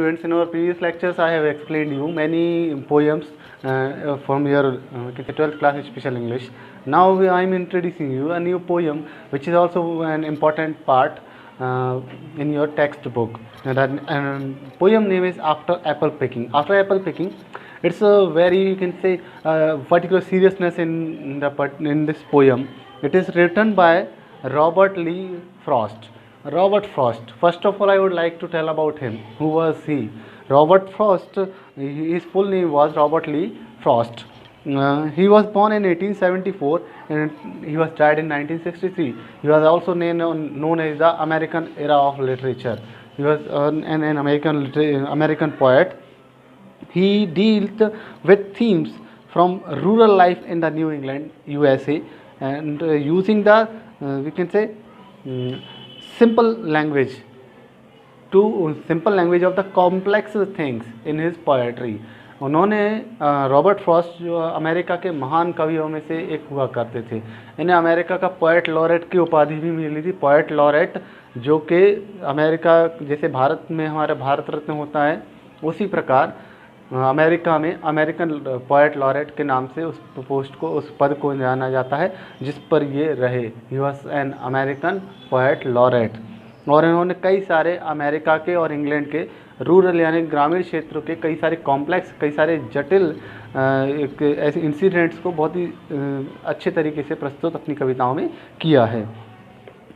Students, in our previous lectures, I have explained you many poems from your 12th class special English. Now I am introducing you a new poem, which is also an important part in your textbook. And poem name is After Apple Picking. After Apple Picking, it's a very, you can say, particular seriousness in this poem. It is written by Robert Lee Frost. Robert Frost. First of all, I would like to tell about him. Who was he? Robert Frost. His full name was Robert Lee Frost. He was born in 1874 and he was died in 1963. He was also known as the American era of literature. He was an American poet. He dealt with themes from rural life in the New England, USA, and using the we can say simple language of the complex things in his poetry. उन्होंने Robert Frost जो America के महान कवियों में से एक हुआ करते थे, इन्हें अमेरिका का पोएट लॉरेट की उपाधि भी मिली थी। पोएट लॉरेट जो कि अमेरिका जैसे भारत में हमारा भारत रत्न होता है, उसी प्रकार अमेरिका में अमेरिकन पोएट लॉरेट के नाम से उस पोस्ट को, उस पद को जाना जाता है जिस पर ये रहे। He was an American poet laureate. और इन्होंने कई सारे अमेरिका के और इंग्लैंड के रूरल यानी ग्रामीण क्षेत्रों के कई सारे कॉम्प्लेक्स, कई सारे जटिल ऐसे इंसिडेंट्स को बहुत ही अच्छे तरीके से प्रस्तुत अपनी कविताओं में किया है।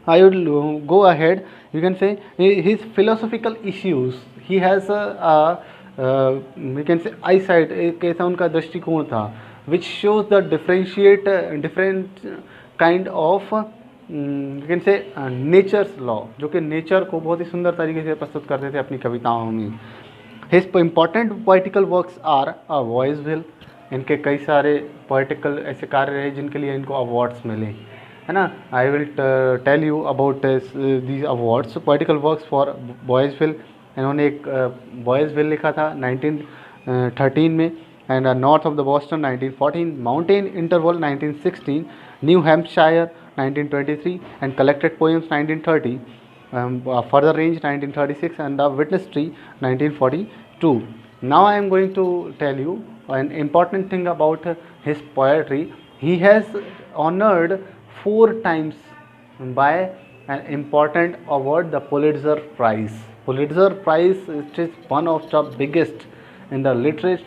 I will go ahead. You can say his philosophical issues. He has we can say eyesight. एक ऐसा उनका दृष्टिकोण था, which shows the different kind of you can say nature's law, जो कि नेचर को बहुत ही सुंदर तरीके से प्रस्तुत करते थे अपनी कविताओं में। His important poetical works are A Voice Will. इनके कई सारे पोइटिकल ऐसे कार्य रहे जिनके लिए इनको अवार्ड्स मिले, है ना। I will tell you about these awards. Poetical works for boy's will, इन्होंने एक बॉयज़ विल लिखा था 1913 में, and north of the Boston 1914, mountain interval 1916, New Hampshire 1923, and collected poems 1930, further range 1936, and the witness tree 1942. Now I am going to tell you an important thing about his poetry. He has honored 4 times by an important award, the Pulitzer Prize. Pulitzer Prize, it is one of the biggest in the literature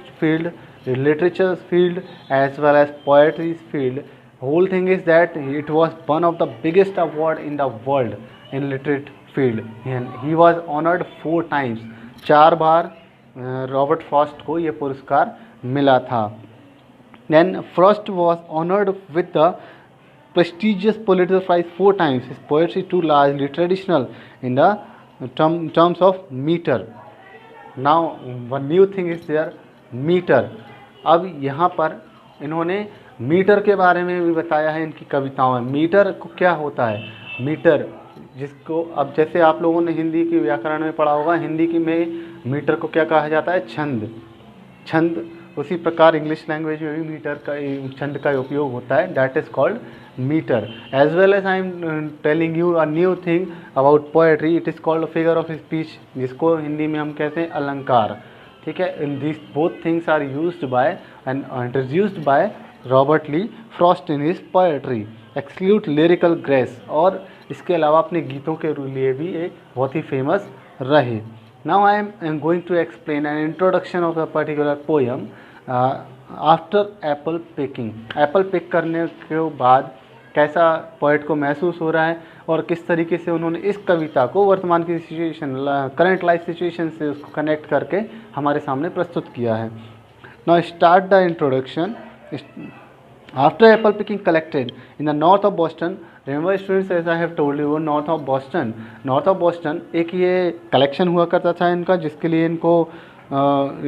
field as well as poetry field. Whole thing is that it was one of the biggest award in the world in literate field, and he was honored 4 times. 4 bar Robert Frost को ये पुरस्कार मिला था। Then Frost was honored with the prestigious Pulitzer Prize 4 times. His poetry too largely traditional in the terms of meter. Now one new thing is there, meter. अब यहाँ पर इन्होंने metre के बारे में भी बताया है इनकी कविताओं में। मीटर को क्या होता है? मीटर जिसको अब जैसे आप लोगों ने हिंदी की व्याकरण में पढ़ा होगा, हिंदी की में मीटर को क्या कहा जाता है? छंद। छंद उसी प्रकार इंग्लिश लैंग्वेज में भी मीटर का छंद का उपयोग होता है, that is called meter. As well as I am telling you a new thing about poetry, it is called figure of speech, जिसको हिंदी में हम कहते हैं अलंकार। ठीक है, in this both things are used by and introduced by Robert Lee Frost in his poetry. Exclude lyrical grace, और इसके अलावा अपने गीतों के लिए भी ये बहुत ही फेमस रहे। Now I am going to explain an introduction of a particular poem after apple picking. Apple pick करने के बाद कैसा पोएट को महसूस हो रहा है और किस तरीके से उन्होंने इस कविता को वर्तमान की सिचुएशन, करंट लाइफ सिचुएशन से उसको कनेक्ट करके हमारे सामने प्रस्तुत किया है। Now start the introduction. After apple picking collected in the north of Boston, remember students, as I have told you, north of Boston एक ये कलेक्शन हुआ करता था इनका, जिसके लिए इनको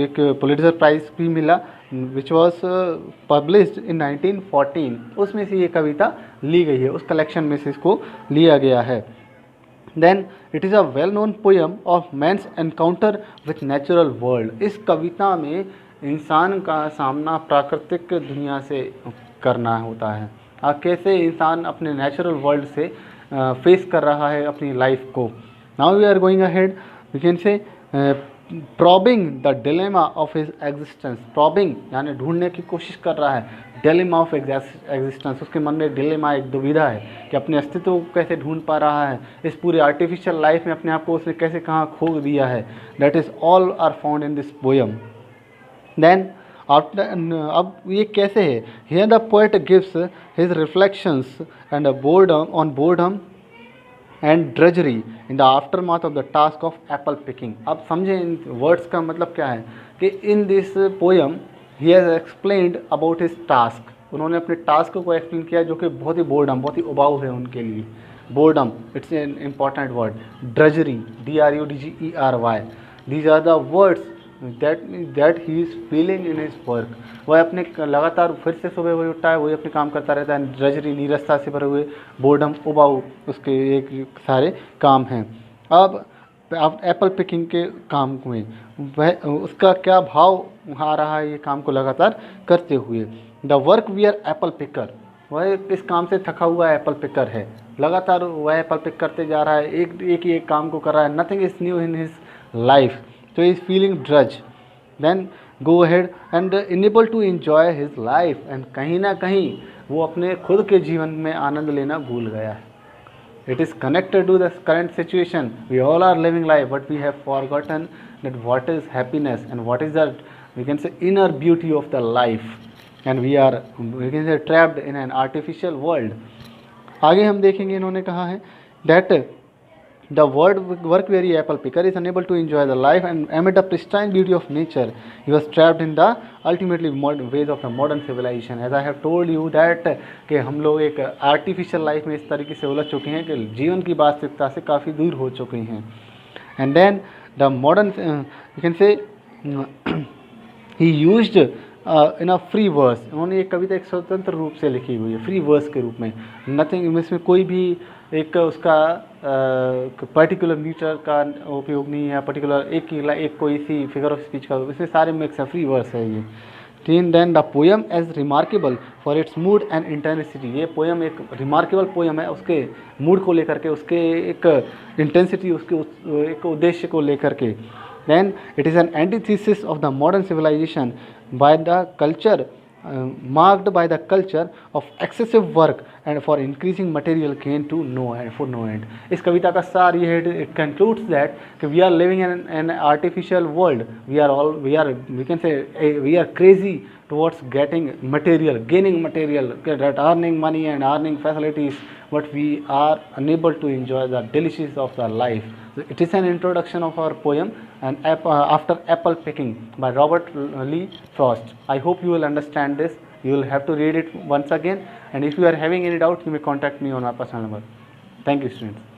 एक पुलिट्जर प्राइज़ भी मिला, विच वॉज पब्लिश्ड इन 1914। उसमें से ये कविता ली गई है, उस कलेक्शन में से इसको लिया गया है। Then it is a well known poem of man's encounter with natural world. इस कविता में इंसान का सामना प्राकृतिक दुनिया से करना होता है, कैसे इंसान अपने नेचुरल वर्ल्ड से फेस कर रहा है अपनी लाइफ को। Now we are going ahead, we can say probing the dilemma of his existence, probing यानी ढूंढने की कोशिश कर रहा है, डिलेमा ऑफ एग्जिस्टेंस, उसके मन में एक डिलेमा, एक दुविधा है कि अपने अस्तित्व को कैसे ढूंढ पा रहा है, इस पूरी आर्टिफिशियल लाइफ में अपने आप को उसने कैसे कहाँ खो दिया है। That is all are found in this poem. Then after, अब ये कैसे है, here the poet gives his reflections and boredom on boredom and drudgery in the aftermath of the task of apple picking. अब समझें इन words का मतलब क्या है कि in this poem he has explained about his task, उन्होंने अपने टास्क को एक्सप्लेन किया जो कि बहुत ही बोर्डम, बहुत ही उबाऊ है उनके लिए। Boredom, it's an important word. Drudgery, DRUDGERY, these are the words that he is feeling in his work. वह अपने लगातार फिर से सुबह वही उठता है, वही अपने काम करता रहता है। ड्रजरी, नीरसता से भरे हुए, बोर्डम, उबाऊ, उसके एक सारे काम हैं। अब एप्पल पिकिंग के काम में वह उसका क्या भाव आ रहा है ये काम को लगातार करते हुए। The work we are apple picker, वह इस काम से थका हुआ एप्पल पिकर है, लगातार वह एप्पल पिक करते जा रहा है, एक ही एक काम को कर रहा है। Nothing is new in his life, so he is feeling drudge, then go ahead and unable to enjoy his life, and कहीं ना कहीं वो अपने खुद के जीवन में आनंद लेना भूल गया है। It is connected to the current situation. We all are living life, but we have forgotten that what is happiness and what is the, we can say, inner beauty of the life, and we are, we can say, trapped in an artificial world. आगे हम देखेंगे, इन्होंने कहा है that the work weary apple picker is unable to enjoy the life, and amid the pristine beauty of nature, he was trapped in the ultimately modern ways of the modern civilization. As I have told you that कि हम लोग एक artificial life में इस तरीके से उलझ चुके हैं कि जीवन की वास्तविकता से काफ़ी दूर हो चुके हैं। And then the modern, you can say, he used in a free verse, उन्होंने ये कविता एक स्वतंत्र रूप से लिखी हुई है, फ्री वर्स के रूप में। नथिंग, इसमें कोई भी एक उसका पर्टिकुलर मीटर का उपयोग नहीं है, पर्टिकुलर एक कोई सी फिगर ऑफ स्पीच का, इसमें सारे मिक्स है, फ्री वर्स है ये। Then the poem as remarkable for its mood and intensity, ये पोएम एक रिमार्केबल पोएम है उसके मूड को लेकर के, उसके एक इंटेंसिटी, उसके एक उद्देश्य को लेकर के। Then it is an antithesis of the modern civilization by the culture, marked by the culture of excessive work and for increasing material gain to no end, for no end. इस कविता का सार ये है, it concludes that कि we are living in an artificial world. We can say we are crazy towards getting material, gaining material, that earning money and earning facilities, but we are unable to enjoy the delicacies of the life. So it is an introduction of our poem and after apple picking by Robert Lee Frost. I hope you will understand this. You will have to read it once again, and if you are having any doubt, you may contact me on my personal number. Thank you, students.